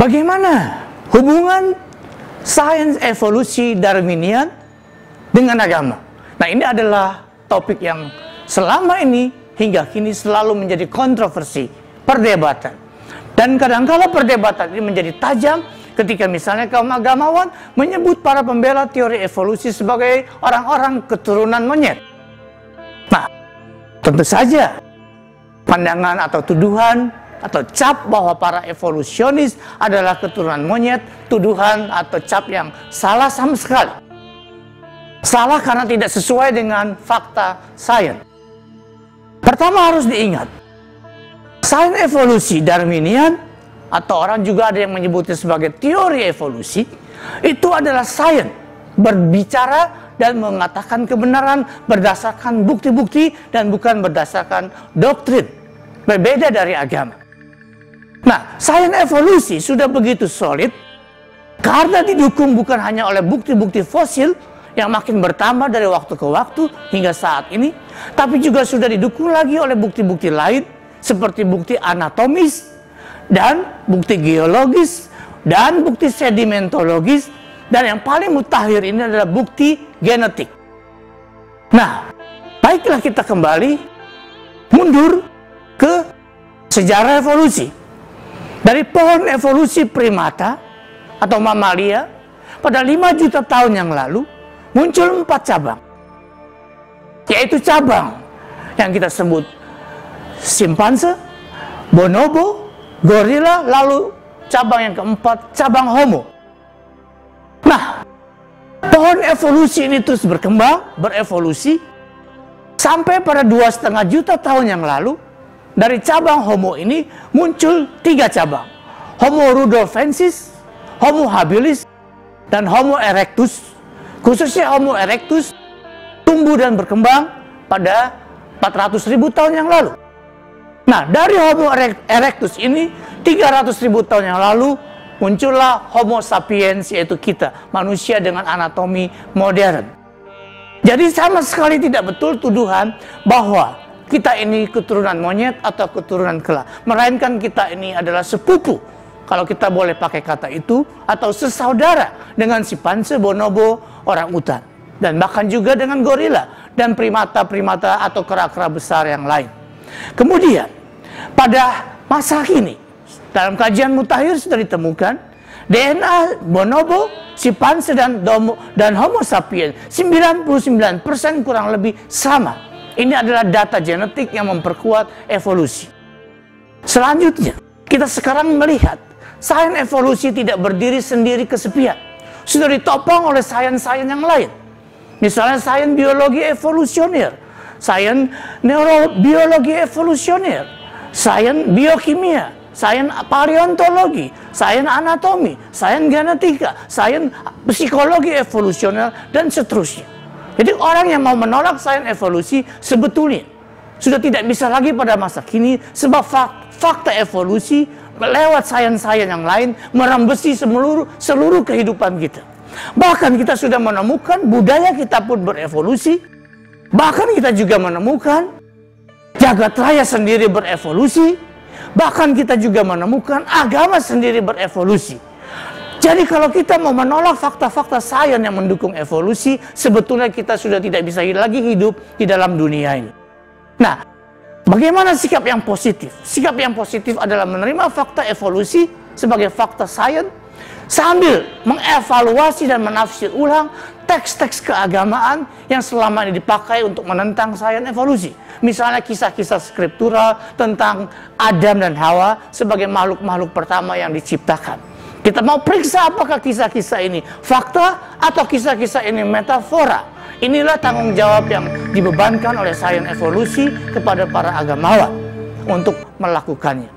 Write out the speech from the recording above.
Bagaimana hubungan sains evolusi Darwinian dengan agama? Nah, ini adalah topik yang selama ini hingga kini selalu menjadi kontroversi, perdebatan. Dan kadang-kala perdebatan ini menjadi tajam ketika misalnya kaum agamawan menyebut para pembela teori evolusi sebagai orang-orang keturunan monyet. Nah, tentu saja pandangan atau tuduhan atau cap bahwa para evolusionis adalah keturunan monyet, tuduhan atau cap yang salah sama sekali. Salah karena tidak sesuai dengan fakta sains. Pertama harus diingat, sains evolusi Darwinian atau orang juga ada yang menyebutnya sebagai teori evolusi, itu adalah sains berbicara dan mengatakan kebenaran berdasarkan bukti-bukti dan bukan berdasarkan doktrin, berbeda dari agama. Nah, sains evolusi sudah begitu solid karena didukung bukan hanya oleh bukti-bukti fosil yang makin bertambah dari waktu ke waktu hingga saat ini, tapi juga sudah didukung lagi oleh bukti-bukti lain seperti bukti anatomis dan bukti geologis dan bukti sedimentologis, dan yang paling mutakhir ini adalah bukti genetik. Nah, baiklah kita kembali mundur ke sejarah evolusi. Dari pohon evolusi primata atau mamalia pada 5 juta tahun yang lalu muncul 4 cabang, yaitu cabang yang kita sebut simpanse, bonobo, gorila, lalu cabang yang keempat, cabang homo. Nah, pohon evolusi ini terus berkembang, berevolusi, sampai pada 2,5 juta tahun yang lalu, dari cabang homo ini muncul 3 cabang. Homo rudolfensis, Homo habilis, dan Homo erectus. Khususnya Homo erectus tumbuh dan berkembang pada 400.000 tahun yang lalu. Nah, dari Homo erectus ini 300.000 tahun yang lalu muncullah Homo sapiens, yaitu kita, manusia dengan anatomi modern. Jadi sama sekali tidak betul tuduhan bahwa kita ini keturunan monyet atau keturunan kela, melainkan kita ini adalah sepupu, kalau kita boleh pakai kata itu, atau sesaudara dengan simpanse, bonobo, orang utan, dan bahkan juga dengan gorila dan primata-primata atau kera-kera besar yang lain. Kemudian pada masa kini dalam kajian mutakhir sudah ditemukan DNA bonobo, simpanse, dan Homo sapiens 99% kurang lebih sama. Ini adalah data genetik yang memperkuat evolusi. Selanjutnya, kita sekarang melihat sains evolusi tidak berdiri sendiri kesepian. Sudah ditopang oleh sains-sains yang lain. Misalnya sains biologi evolusioner, sains neurobiologi evolusioner, sains biokimia, sains paleontologi, sains anatomi, sains genetika, sains psikologi evolusioner, dan seterusnya. Jadi orang yang mau menolak sains evolusi sebetulnya sudah tidak bisa lagi pada masa kini, sebab fakta evolusi lewat sains-sains yang lain merembesi seluruh kehidupan kita. Bahkan kita sudah menemukan budaya kita pun berevolusi. Bahkan kita juga menemukan jagat raya sendiri berevolusi. Bahkan kita juga menemukan agama sendiri berevolusi. Jadi kalau kita mau menolak fakta-fakta sains yang mendukung evolusi, sebetulnya kita sudah tidak bisa lagi hidup di dalam dunia ini. Nah, bagaimana sikap yang positif? Sikap yang positif adalah menerima fakta evolusi sebagai fakta sains, sambil mengevaluasi dan menafsir ulang teks-teks keagamaan yang selama ini dipakai untuk menentang sains evolusi. Misalnya kisah-kisah skriptural tentang Adam dan Hawa sebagai makhluk-makhluk pertama yang diciptakan. Kita mau periksa apakah kisah-kisah ini fakta atau kisah-kisah ini metafora. Inilah tanggung jawab yang dibebankan oleh sains evolusi kepada para agamawan untuk melakukannya.